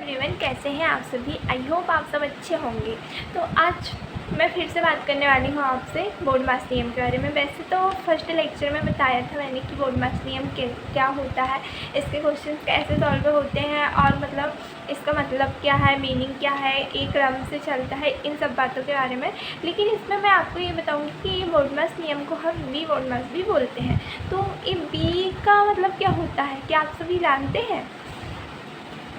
Everyone, कैसे हैं आप सभी। आई होप आप सब अच्छे होंगे। तो आज मैं फिर से बात करने वाली हूँ आपसे बोर्ड मास नियम के बारे में। वैसे तो फर्स्ट लेक्चर में बताया था मैंने कि बोर्ड मास नियम क्या होता है, इसके क्वेश्चंस कैसे सॉल्व होते हैं और मतलब इसका मतलब क्या है, मीनिंग क्या है, एक क्रम से चलता है, इन सब बातों के बारे में। लेकिन इसमें मैं आपको ये बताऊँगी कि बोर्ड मास नियम को हम बी बोर्ड मास भी बोलते हैं। तो ये बी का मतलब क्या होता है, क्या आप सभी जानते हैं?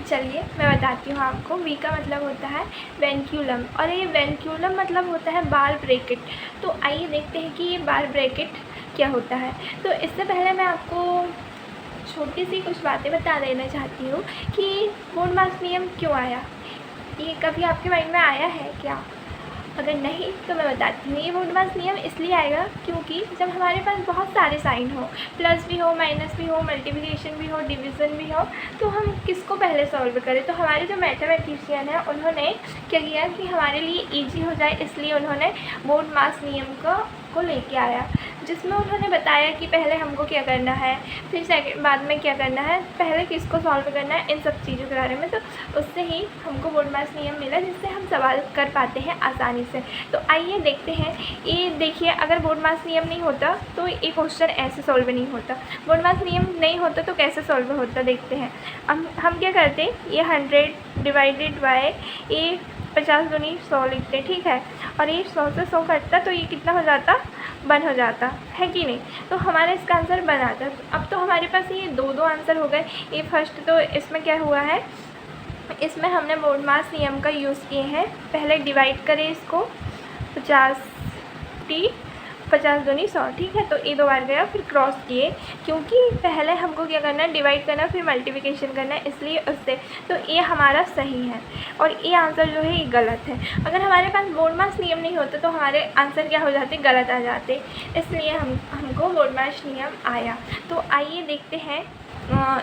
चलिए मैं बताती हूँ आपको। वी का मतलब होता है वेंक्यूलम, और ये वेंक्यूलम मतलब होता है बार ब्रैकेट। तो आइए देखते हैं कि ये बार ब्रैकेट क्या होता है। तो इससे पहले मैं आपको छोटी सी कुछ बातें बता देना चाहती हूँ कि बोर्ड मास नियम क्यों आया। ये कभी आपके माइंड में आया है क्या? अगर नहीं तो मैं बताती हूँ। ये बोर्ड मास नियम इसलिए आएगा क्योंकि जब हमारे पास बहुत सारे साइन हो, प्लस भी हो, माइनस भी हो, मल्टीप्लिकेशन भी हो, डिवीज़न भी हो, तो हम किसको पहले सॉल्व करें। तो हमारे जो मैथमेटिशियन हैं उन्होंने क्या किया कि हमारे लिए ईजी हो जाए, इसलिए उन्होंने बोर्ड मास नियम को लेके आया, जिसमें उन्होंने बताया कि पहले हमको क्या करना है, फिर सेकंड बाद में क्या करना है, पहले किसको सॉल्व करना है, इन सब चीज़ों के बारे में। तो उससे ही हमको बोर्ड मास नियम मिला, जिससे हम सवाल कर पाते हैं आसानी से। तो आइए देखते हैं। ये देखिए, अगर बोर्ड मास नियम नहीं होता तो ये क्वेश्चन ऐसे सॉल्व नहीं होता। बोर्ड मास नियम नहीं होता तो कैसे सॉल्व होता देखते हैं। हम क्या करते हैं, ये 100 डिवाइडेड बाय ये 50 दूनी 100 लिखते, ठीक है। और ये 100 से 100 कटता तो ये कितना हो जाता, 1 हो जाता है कि नहीं। तो हमारा इसका आंसर 1 आता। अब तो हमारे पास ये दो आंसर हो गए। ये फर्स्ट तो इसमें क्या हुआ है, इसमें हमने बोर्ड मास नियम का यूज़ किए हैं। पहले डिवाइड करें इसको 50 दूनी 100, ठीक है। तो ये 2 बार गया, फिर क्रॉस किए, क्योंकि पहले हमको क्या करना है, डिवाइड करना, फिर मल्टीप्लिकेशन करना है, इसलिए उससे। तो ये हमारा सही है और ये आंसर जो है ये गलत है। अगर हमारे पास बोर्ड मास नियम नहीं होता तो हमारे आंसर क्या हो जाते, गलत आ जाते, इसलिए हमको बोर्ड मास नियम आया। तो आइए देखते हैं।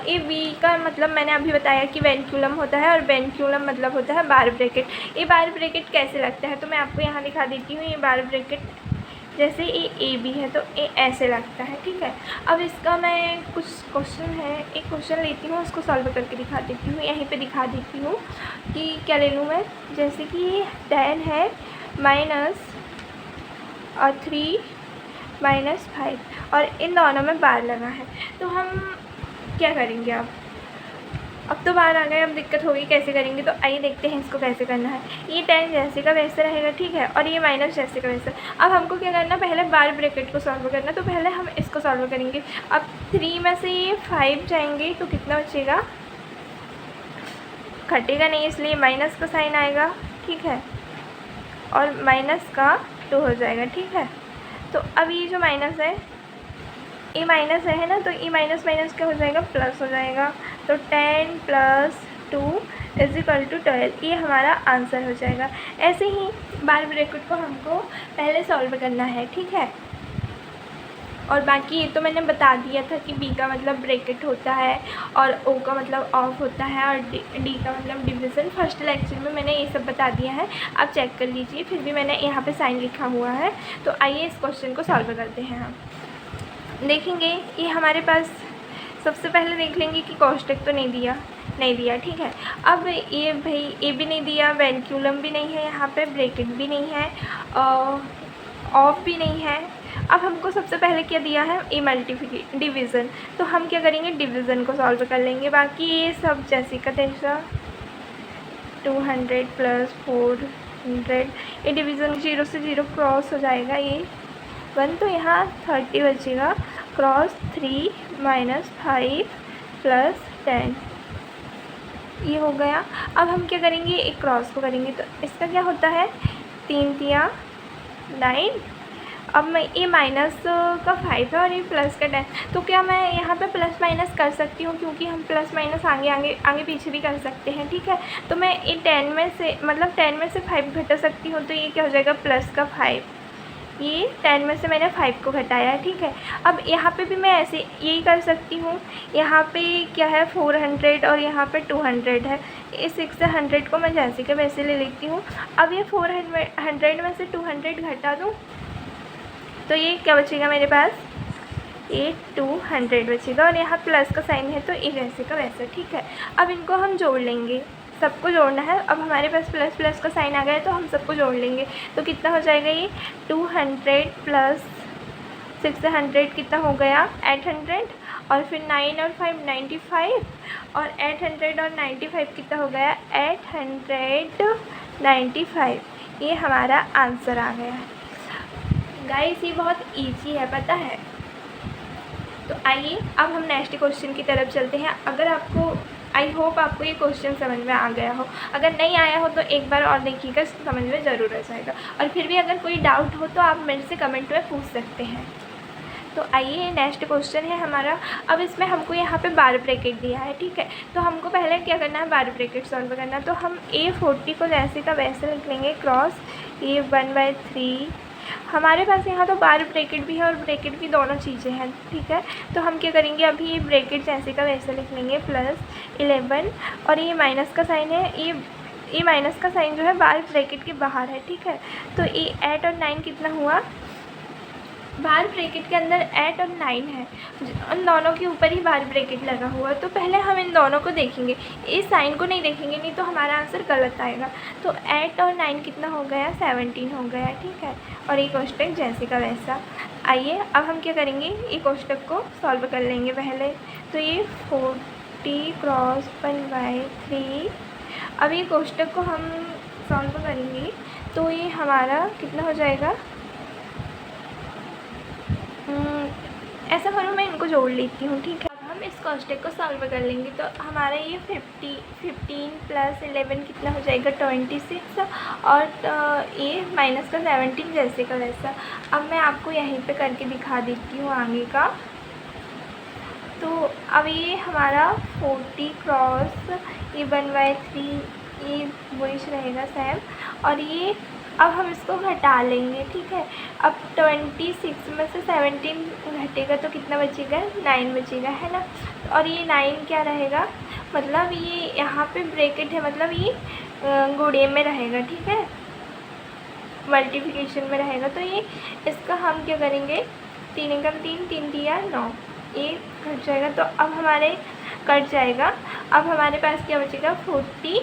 ये वी का मतलब मैंने अभी बताया कि वेंक्यूलम होता है, और वेंक्यूलम मतलब होता है बार ब्रैकेट। ये बार ब्रैकेट कैसे लगता है तो मैं आपको यहाँ दिखा देती हूँ। ये बार ब्रैकेट जैसे ये ए बी है तो ये ऐसे लगता है, ठीक है। अब इसका मैं कुछ क्वेश्चन है, एक क्वेश्चन लेती हूँ, उसको सॉल्व करके दिखा देती हूँ। यहीं पे दिखा देती हूँ कि क्या ले लूँ मैं। जैसे कि 10 है माइनस 3 माइनस 5, और इन दोनों में बार लगा है। तो हम क्या करेंगे, अब तो बाहर आ गए, अब दिक्कत होगी कैसे करेंगे। तो आइए देखते हैं इसको कैसे करना है। ये 10 जैसे का वैसे रहेगा, ठीक है, और ये माइनस जैसे का वैसे। अब हमको क्या करना, पहले बार ब्रैकेट को सॉल्व करना। तो पहले हम इसको सॉल्व करेंगे। अब 3 में से ये 5 जाएंगे तो कितना बचेगा, घटेगा नहीं, इसलिए माइनस का साइन आएगा, ठीक है, और माइनस का 2 हो जाएगा, ठीक है। तो अब ये जो माइनस है, ये माइनस है ना, तो ये माइनस माइनस क्या हो जाएगा, प्लस हो जाएगा। तो 10 + 2 = 12, ये हमारा आंसर हो जाएगा। ऐसे ही बार ब्रैकेट को हमको पहले सॉल्व करना है, ठीक है। और बाकी ये तो मैंने बता दिया था कि बी का मतलब ब्रैकेट होता है, और ओ का मतलब ऑफ होता है, और डी का मतलब डिवीज़न। फर्स्ट लेक्चर में मैंने ये सब बता दिया है, आप चेक कर लीजिए। फिर भी मैंने यहाँ पे साइन लिखा हुआ है। तो आइए इस क्वेश्चन को सॉल्व करते हैं। हम देखेंगे, ये हमारे पास सबसे पहले देख लेंगे कि कोष्टक तो नहीं दिया, ठीक है। अब ये भाई ए भी नहीं दिया, वेंक्यूलम भी नहीं है, यहाँ पे ब्रैकेट भी नहीं है, ऑफ भी नहीं है। अब हमको सबसे पहले क्या दिया है, ए डिवीज़न। तो हम क्या करेंगे, डिवीज़न को सॉल्व कर लेंगे। बाकी ये सब जैसे का तैसा 200 + 400, ये डिवीज़न 0 से 0 क्रॉस हो जाएगा, ये 1, तो यहाँ 30 बचेगा, क्रॉस 3 - 5 + 10, ये हो गया। अब हम क्या करेंगे, एक क्रॉस को करेंगे। तो इसका क्या होता है, 3 × 3 = 9। अब मैं ये माइनस का 5 है और ये प्लस का 10, तो क्या मैं यहाँ पे प्लस माइनस कर सकती हूँ, क्योंकि हम प्लस माइनस आगे पीछे भी कर सकते हैं, ठीक है। तो मैं ये 10 में से मतलब 10 में से 5 घटा सकती हूँ, तो ये क्या हो जाएगा, प्लस का 5। ये 10 में से मैंने 5 को घटाया है, ठीक है। अब यहाँ पे भी मैं ऐसे यही कर सकती हूँ। यहाँ पे क्या है, 400, और यहाँ पे 200 है। इस 6 से 100 को मैं जैसे के वैसे ले लेती हूँ। अब ये 400 में से 200 घटा दूँ तो ये क्या बचेगा मेरे पास, ये 200 बचेगा, और यहाँ प्लस का साइन है तो ये वैसे का वैसा, ठीक है। अब इनको हम जोड़ लेंगे। सबको जोड़ना है। अब हमारे पास प्लस प्लस का साइन आ गया है तो हम सबको जोड़ लेंगे। तो कितना हो जाएगा ये 200 प्लस 600 कितना हो गया 800, और फिर 9 और 5 95, और 800 और 95 कितना हो गया 895। ये हमारा आंसर आ गया है गाइस। ये बहुत इजी है पता है। तो आइए अब हम नेक्स्ट क्वेश्चन की तरफ चलते हैं। अगर आपको आई होप आपको ये क्वेश्चन समझ में आ गया हो, अगर नहीं आया हो तो एक बार और देखिएगा, समझ में ज़रूर आ जाएगा। और फिर भी अगर कोई डाउट हो तो आप मेरे से कमेंट में पूछ सकते हैं। तो आइए नेक्स्ट क्वेश्चन है हमारा। अब इसमें हमको यहाँ पे बार ब्रैकेट दिया है, ठीक है। तो हमको पहले क्या करना है, बार ब्रैकेट सॉल्व करना है। तो हम A40 को जैसे का वैसे लिख लेंगे, क्रॉस ये 1/3। हमारे पास यहाँ तो बार ब्रैकेट भी है और ब्रैकेट भी, दोनों चीज़ें हैं, ठीक है। तो हम क्या करेंगे, अभी ये ब्रैकेट जैसे का वैसे लिख लेंगे, प्लस 11, और ये माइनस का साइन है, ये माइनस का साइन जो है बार ब्रैकेट के बाहर है, ठीक है। तो ये 8 और 9 कितना हुआ, बार ब्रैकेट के अंदर 8 और 9 है, उन दोनों के ऊपर ही बार ब्रैकेट लगा हुआ। तो पहले हम इन दोनों को देखेंगे, इस साइन को नहीं देखेंगे, नहीं तो हमारा आंसर गलत आएगा। तो 8 और 9 कितना हो गया 17 हो गया, ठीक है। और ये कोष्टक जैसे का वैसा। आइए अब हम क्या करेंगे, ये कोष्टक को सॉल्व कर लेंगे पहले। तो ये 40 क्रॉस 1/3। अब ये कोष्टक को हम सॉल्व करेंगे तो ये हमारा कितना हो जाएगा, ऐसा करूँ मैं इनको जोड़ लेती हूँ, ठीक है। अब हम इस कोष्टक को सॉल्व कर लेंगे। तो हमारा ये 15 प्लस 11 कितना हो जाएगा 26, और ये माइनस का 17 जैसे का वैसा। अब मैं आपको यहीं पे करके दिखा देती हूँ आगे का। तो अब ये हमारा 40 क्रॉस ये 1/3, ये वही रहेगा सेम। और ये अब हम इसको घटा लेंगे, ठीक है। अब 26 में से 17 घटेगा तो कितना बचेगा 9 बचेगा, है ना। और ये 9 क्या रहेगा, मतलब ये यहाँ पे ब्रैकेट है, मतलब ये गुणे में रहेगा, ठीक है, मल्टीप्लिकेशन में रहेगा। तो ये इसका हम क्या करेंगे, 3 एकम 3, 3 दिया 9, ये कट जाएगा। तो अब हमारे कट जाएगा। अब हमारे पास क्या बचेगा 40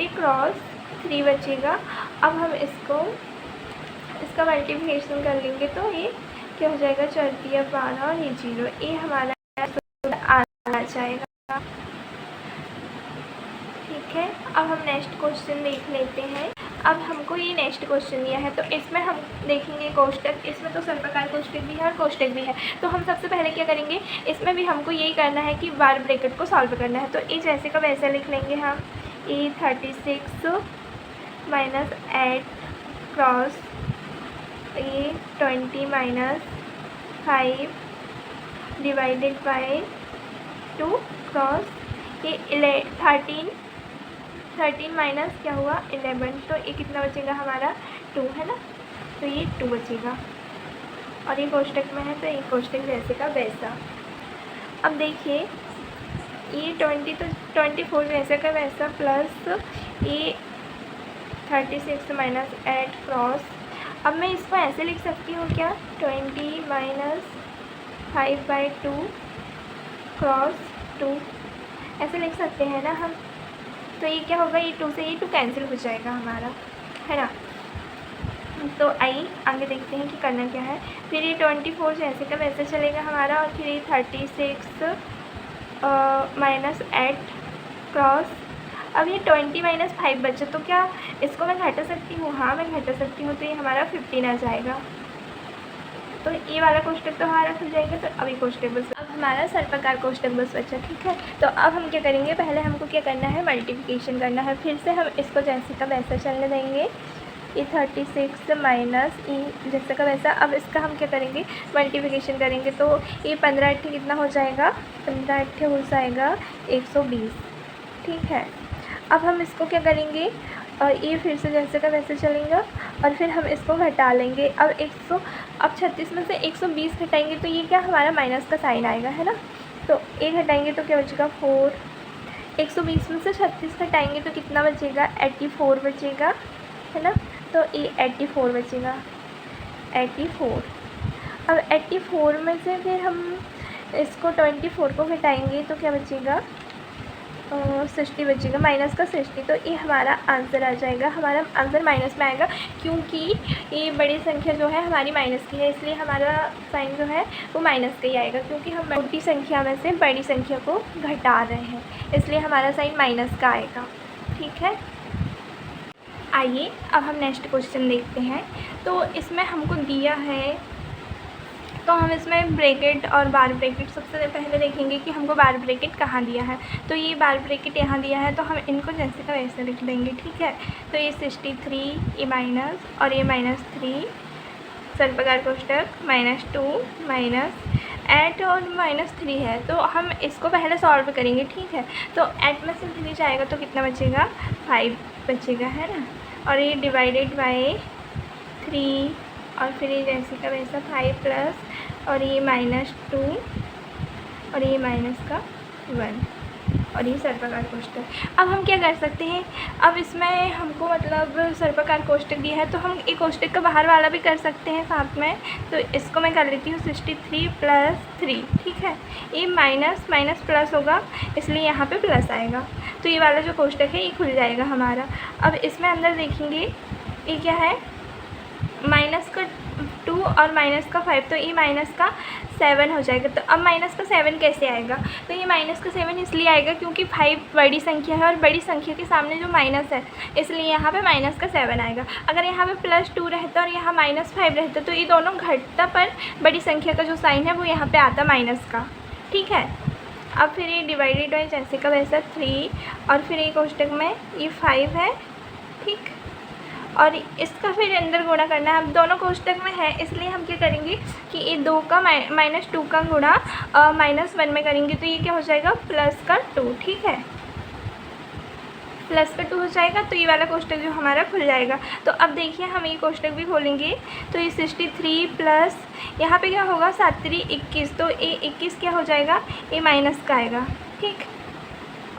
क्रॉस 3 बचेगा। अब हम इसका मल्टीप्लिकेशन कर लेंगे तो ये क्या हो जाएगा 4 या 12 और ये 0, ये हमारा आ जाएगा, ठीक है। अब हम नेक्स्ट क्वेश्चन देख लेते हैं। अब हमको ये नेक्स्ट क्वेश्चन दिया है, तो इसमें हम देखेंगे कोष्टक। इसमें तो सर्वकार कोष्टक भी है और कोष्टक भी है। तो हम सबसे पहले क्या करेंगे, इसमें भी हमको यही करना है कि बार ब्रैकेट को सॉल्व करना है। तो ये जैसे का वैसे लिख लेंगे हम, ये 36 माइनस 8 क्रॉस ये 20 माइनस 5 डिवाइडेड बाय 2 क्रॉस ये 13 माइनस क्या हुआ 11, तो ये कितना बचेगा हमारा 2, है ना। तो ये 2 बचेगा, और ये कोष्टक में है तो ये कोष्टक जैसे का वैसा। अब देखिए ये 20 तो 24 जैसे का वैसा, प्लस ये 36 माइनस 8 क्रॉस। अब मैं इसको ऐसे लिख सकती हूँ क्या, 20 माइनस 5/2 क्रॉस 2, ऐसे लिख सकते हैं ना हम। तो ये क्या होगा, ये 2 से ये 2 कैंसिल हो जाएगा हमारा, है ना। तो आइए आगे देखते हैं कि करना क्या है। फिर ये 24 जैसे का वैसे चलेगा हमारा, और फिर ये 36 माइनस 8 क्रॉस। अब ये 20 माइनस 5 बचा, तो क्या इसको मैं घटा सकती हूँ, हाँ मैं घटा सकती हूँ। तो ये हमारा 15 आ जाएगा। तो ये वाला कोष्टक तो हमारा खुल जाएगा। तो अभी कोष्टक बस, अब हमारा सर्वकार कोष्टक बस बचा, ठीक है। तो अब हम क्या करेंगे, पहले हमको क्या करना है, मल्टीप्लिकेशन करना है। फिर से हम इसको जैसे का वैसा चलने देंगे, ये 36 माइनस ई जैसे का वैसा। अब इसका हम क्या करेंगे, मल्टीप्लिकेशन करेंगे। तो ये 15 8 कितना हो जाएगा, 15 8 हो जाएगा 120, ठीक है। अब हम इसको क्या करेंगे, और ये फिर से जैसे का वैसे चलेगा, और फिर हम इसको घटा लेंगे। अब 36 में से 120 घटाएंगे तो ये क्या हमारा माइनस का साइन आएगा, है ना। तो ये घटाएंगे तो क्या बचेगा 4। 120 में से 36 घटाएंगे तो कितना बचेगा 84 बचेगा, है ना। तो ये 84 बचेगा, 84। अब 84 में से फिर हम इसको 24 को घटाएंगे तो क्या बचेगा 60 बचेगा, माइनस का 60, तो ये हमारा आंसर आ जाएगा। हमारा आंसर माइनस में आएगा क्योंकि ये बड़ी संख्या जो है हमारी माइनस की है, इसलिए हमारा साइन जो है वो माइनस का ही आएगा, क्योंकि हम छोटी संख्या में से बड़ी संख्या को घटा रहे हैं, इसलिए हमारा साइन माइनस का आएगा। ठीक है, आइए अब हम नेक्स्ट क्वेश्चन देखते हैं। तो इसमें हमको दिया है, तो हम इसमें ब्रैकेट और बार ब्रैकेट सबसे पहले देखेंगे कि हमको बार ब्रैकेट कहाँ दिया है। तो ये बार ब्रैकेट यहाँ दिया है, तो हम इनको जैसे का वैसे लिख देंगे। ठीक है, तो ये 63, ये माइनस और ये -3, सर्वप्रकार कोष्टक -2 माइनस 8 और -3 है, तो हम इसको पहले सॉल्व करेंगे। ठीक है, तो 8 में से 3 जाएगा तो कितना बचेगा, 5 बचेगा, है ना। और ये डिवाइडेड बाय 3 और फिर ये जैसे का वैसा 5 प्लस और ये -2 और ये माइनस का 1 और ये सर्वप्रकार कोष्टक। अब हम क्या कर सकते हैं, अब इसमें हमको मतलब सर्वप्रकार कोष्टक दिया है, तो हम एक कोष्टक का बाहर वाला भी कर सकते हैं साथ में। तो इसको मैं कर लेती हूँ 63 + 3। ठीक है, ये माइनस माइनस प्लस होगा, इसलिए यहाँ पे प्लस आएगा, तो ये वाला जो कोष्टक है ये खुल जाएगा हमारा। अब इसमें अंदर देखेंगे ये क्या है, माइनस का 2 और माइनस का 5, तो ये माइनस का 7 हो जाएगा। तो अब माइनस का 7 कैसे आएगा, तो ये माइनस का 7 इसलिए आएगा क्योंकि 5 बड़ी संख्या है और बड़ी संख्या के सामने जो माइनस है, इसलिए यहाँ पे माइनस का 7 आएगा। अगर यहाँ पे +2 रहता और यहाँ -5 रहता तो ये दोनों घटता, पर बड़ी संख्या का जो साइन है वो यहाँ पे आता माइनस का। ठीक है, अब फिर ये डिवाइडेड बाय जैसे का वैसा 3 और फिर एक कोष्टक में ये 5 है। ठीक, और इसका फिर अंदर गुणा करना है। अब दोनों कोष्टक में है, इसलिए हम क्या करेंगे कि ये 2 का -2 का गुणा -1 में करेंगे, तो ये क्या हो जाएगा, +2। ठीक है, +2 हो जाएगा, तो ये वाला कोष्टक जो हमारा खुल जाएगा। तो अब देखिए हम ये कोष्टक भी खोलेंगे, तो ये 63 प्लस यहाँ पे क्या होगा, 7 3 21, तो ये 21 क्या हो जाएगा, ये माइनस का आएगा। ठीक,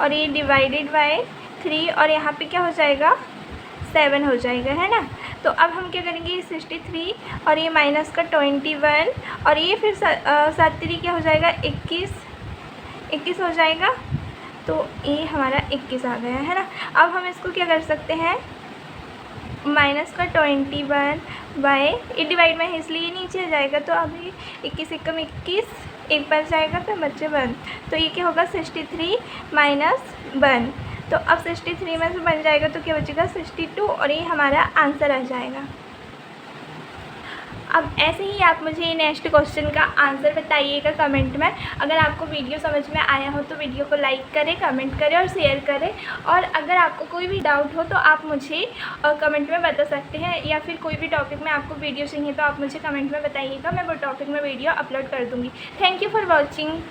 और ये डिवाइडेड बाय 3 और यहाँ पे क्या हो जाएगा, 7 हो जाएगा, है ना। तो अब हम क्या करेंगे, ये 63 और ये माइनस का 21 और ये फिर 7 3 क्या हो जाएगा, 21 हो जाएगा, तो ये हमारा 21 आ गया, है ना। अब हम इसको क्या कर सकते हैं, माइनस का 21 बाय ये डिवाइड में है इसलिए नीचे आ जाएगा, तो अभी 21 एकम 21, एक बार जाएगा फिर बच्चे 1, तो ये क्या होगा, 63 - 1, तो अब 63 में से बन जाएगा तो क्या बचेगा, 62 और ये हमारा आंसर आ जाएगा। अब ऐसे ही आप मुझे नेक्स्ट क्वेश्चन का आंसर बताइएगा कमेंट में। अगर आपको वीडियो समझ में आया हो तो वीडियो को लाइक करें, कमेंट करें और शेयर करें। और अगर आपको कोई भी डाउट हो तो आप मुझे कमेंट में बता सकते हैं, या फिर कोई भी टॉपिक में आपको वीडियो चाहिए तो आप मुझे कमेंट में बताइएगा, मैं वो टॉपिक में वीडियो अपलोड कर दूँगी। Thank you for watching.